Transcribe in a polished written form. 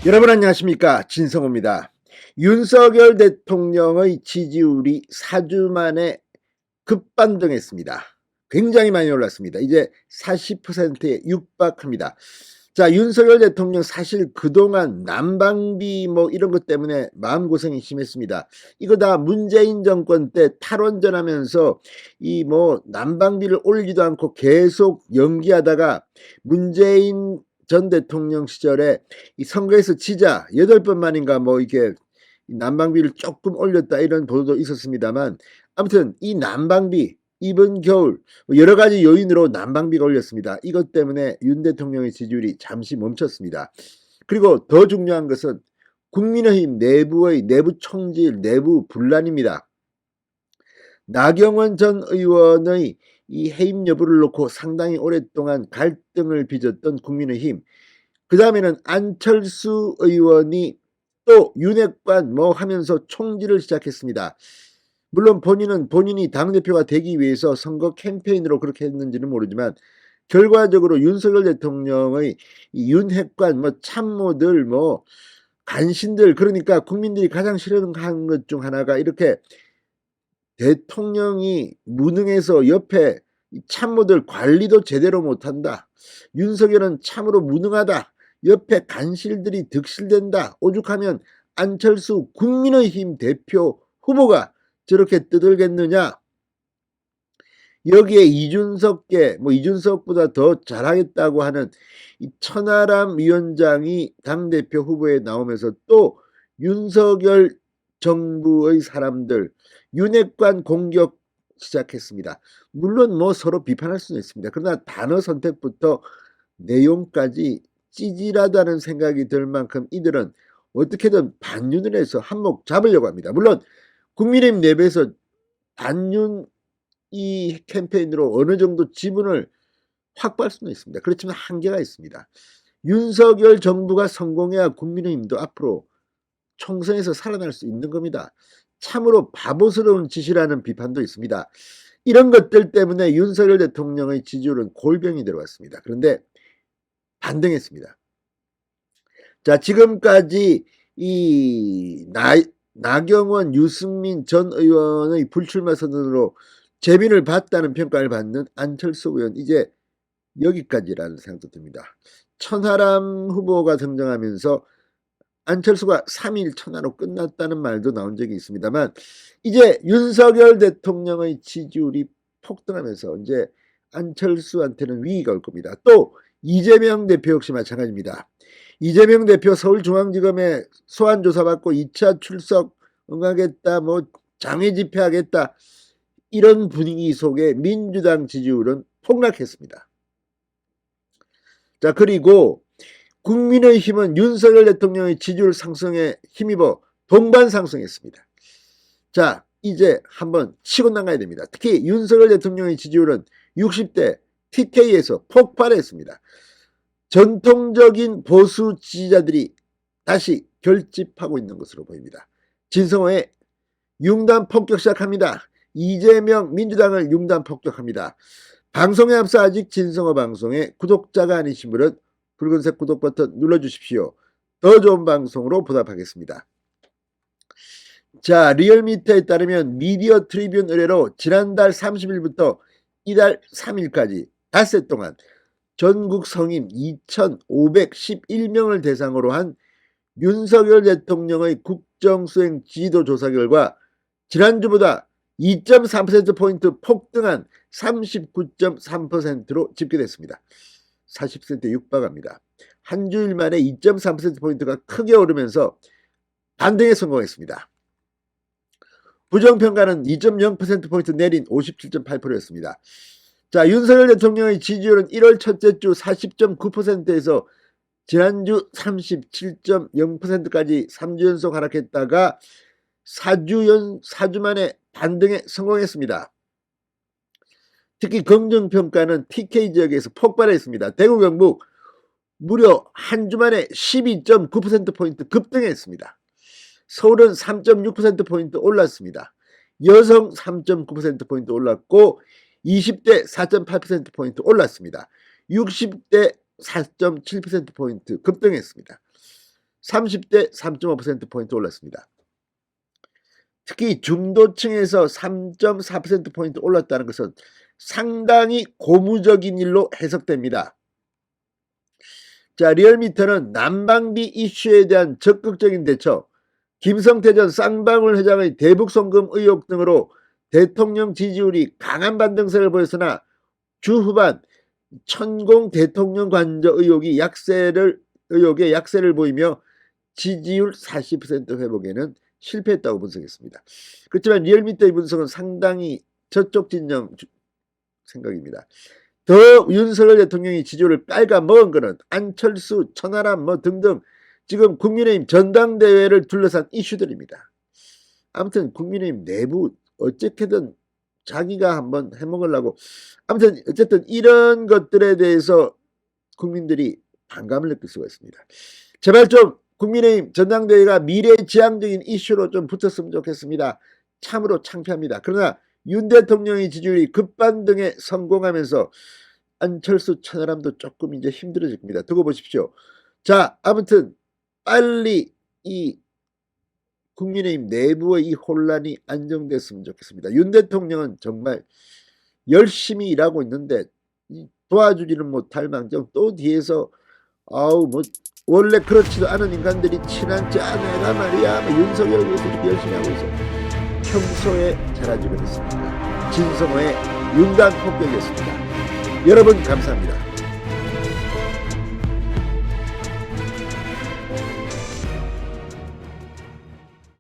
여러분 안녕하십니까, 진성호입니다. 윤석열 대통령의 지지율이 4주 만에 급반등했습니다. 굉장히 많이 올랐습니다. 이제 40%에 육박합니다. 자, 윤석열 대통령 사실 그동안 난방비 이런 것 때문에 마음고생이 심했습니다. 이거 다 문재인 정권 때 탈원전하면서 난방비를 올리지도 않고 계속 연기하다가 문재인 전 대통령 시절에 이 선거에서 지자 8번 만인가 이게 난방비를 조금 올렸다 이런 보도도 있었습니다만, 아무튼 이 난방비 이번 겨울 여러 가지 요인으로 난방비가 올렸습니다. 이것 때문에 윤 대통령의 지지율이 잠시 멈췄습니다. 그리고 더 중요한 것은 국민의힘 내부의 내부 총질, 내부 분란입니다. 나경원 전 의원의 이 해임 여부를 놓고 상당히 오랫동안 갈등을 빚었던 국민의힘, 그 다음에는 안철수 의원이 또 윤핵관 하면서 총질을 시작했습니다. 물론 본인이 당대표가 되기 위해서 선거 캠페인으로 그렇게 했는지는 모르지만, 결과적으로 윤석열 대통령의 이 윤핵관 참모들 간신들, 그러니까 국민들이 가장 싫어하는 것 중 하나가 이렇게 대통령이 무능해서 옆에 참모들 관리도 제대로 못한다, 윤석열은 참으로 무능하다, 옆에 간실들이 득실된다, 오죽하면 안철수 국민의힘 대표 후보가 저렇게 떠들겠느냐, 여기에 이준석계 이준석보다 더 잘하겠다고 하는 이 천하람 위원장이 당대표 후보에 나오면서 또 윤석열 정부의 사람들 윤핵관 공격 시작했습니다. 물론 서로 비판할 수는 있습니다. 그러나 단어 선택부터 내용까지 찌질하다는 생각이 들 만큼 이들은 어떻게든 반윤을 해서 한몫 잡으려고 합니다. 물론 국민의힘 내부에서 반윤 이 캠페인으로 어느 정도 지분을 확보할 수는 있습니다. 그렇지만 한계가 있습니다. 윤석열 정부가 성공해야 국민의힘도 앞으로 총선에서 살아날 수 있는 겁니다. 참으로 바보스러운 짓이라는 비판도 있습니다. 이런 것들 때문에 윤석열 대통령의 지지율은 골병이 들어왔습니다. 그런데 반등했습니다. 자, 지금까지 이 나경원, 유승민 전 의원의 불출마 선언으로 재빈을 봤다는 평가를 받는 안철수 의원, 이제 여기까지라는 생각도 듭니다. 천하람 후보가 등장하면서 안철수가 3일 천하로 끝났다는 말도 나온 적이 있습니다만, 이제 윤석열 대통령의 지지율이 폭등하면서 이제 안철수한테는 위기가 올 겁니다. 또 이재명 대표 역시 마찬가지입니다. 이재명 대표 서울중앙지검에 소환조사받고 2차 출석 응하겠다, 장외 집회하겠다, 이런 분위기 속에 민주당 지지율은 폭락했습니다. 자, 그리고 국민의힘은 윤석열 대통령의 지지율 상승에 힘입어 동반 상승했습니다. 자, 이제 한번 치고 나가야 됩니다. 특히 윤석열 대통령의 지지율은 60대 TK에서 폭발했습니다. 전통적인 보수 지지자들이 다시 결집하고 있는 것으로 보입니다. 진성호의 융단 폭격 시작합니다. 이재명 민주당을 융단 폭격합니다. 방송에 앞서 아직 진성호 방송에 구독자가 아니신 분은 붉은색 구독 버튼 눌러주십시오. 더 좋은 방송으로 보답하겠습니다. 자, 리얼미터에 따르면 미디어 트리뷴 의뢰로 지난달 30일부터 이달 3일까지 닷새 동안 전국 성인 2,511명을 대상으로 한 윤석열 대통령의 국정수행 지지도 조사 결과 지난주보다 2.3%포인트 폭등한 39.3%로 집계됐습니다. 40%에 육박합니다. 한 주일 만에 2.3%포인트가 크게 오르면서 반등에 성공했습니다. 부정평가는 2.0%포인트 내린 57.8%였습니다. 자, 윤석열 대통령의 지지율은 1월 첫째 주 40.9%에서 지난주 37.0%까지 3주 연속 하락했다가 4주 만에 반등에 성공했습니다. 특히 긍정평가는 TK 지역에서 폭발했습니다. 대구 경북 무려 한 주 만에 12.9%포인트 급등했습니다. 서울은 3.6%포인트 올랐습니다. 여성 3.9%포인트 올랐고 20대 4.8%포인트 올랐습니다. 60대 4.7%포인트 급등했습니다. 30대 3.5%포인트 올랐습니다. 특히 중도층에서 3.4%포인트 올랐다는 것은 상당히 고무적인 일로 해석됩니다. 자, 리얼미터는 난방비 이슈에 대한 적극적인 대처, 김성태 전 쌍방울 회장의 대북 송금 의혹 등으로 대통령 지지율이 강한 반등세를 보였으나 주 후반 천공 대통령 관저 의혹에 약세를 보이며 지지율 40% 회복에는 실패했다고 분석했습니다. 그렇지만 리얼미터의 분석은 상당히 저쪽 진영 생각입니다. 더 윤석열 대통령이 지지율을 빨아먹은 것은 안철수, 천하람 등등 지금 국민의힘 전당대회를 둘러싼 이슈들입니다. 아무튼 국민의힘 내부 어떻게든 자기가 한번 해먹으려고, 아무튼 어쨌든 이런 것들에 대해서 국민들이 반감을 느낄 수가 있습니다. 제발 좀 국민의힘 전당대회가 미래지향적인 이슈로 좀 붙었으면 좋겠습니다. 참으로 창피합니다. 그러나 윤 대통령의 지지율이 급반등에 성공하면서 안철수, 천하람도 조금 이제 힘들어질 겁니다. 두고 보십시오. 자, 아무튼 빨리 이 국민의힘 내부의 이 혼란이 안정됐으면 좋겠습니다. 윤 대통령은 정말 열심히 일하고 있는데 도와주지는 못할 망정 또 뒤에서 원래 그렇지도 않은 인간들이 친한 자네가 말이야 윤석열을 위해서 이렇게 열심히 하고 있어. 평소에 잘하지 못했습니다. 진성호의 윤단 폭격이었습니다. 여러분 감사합니다.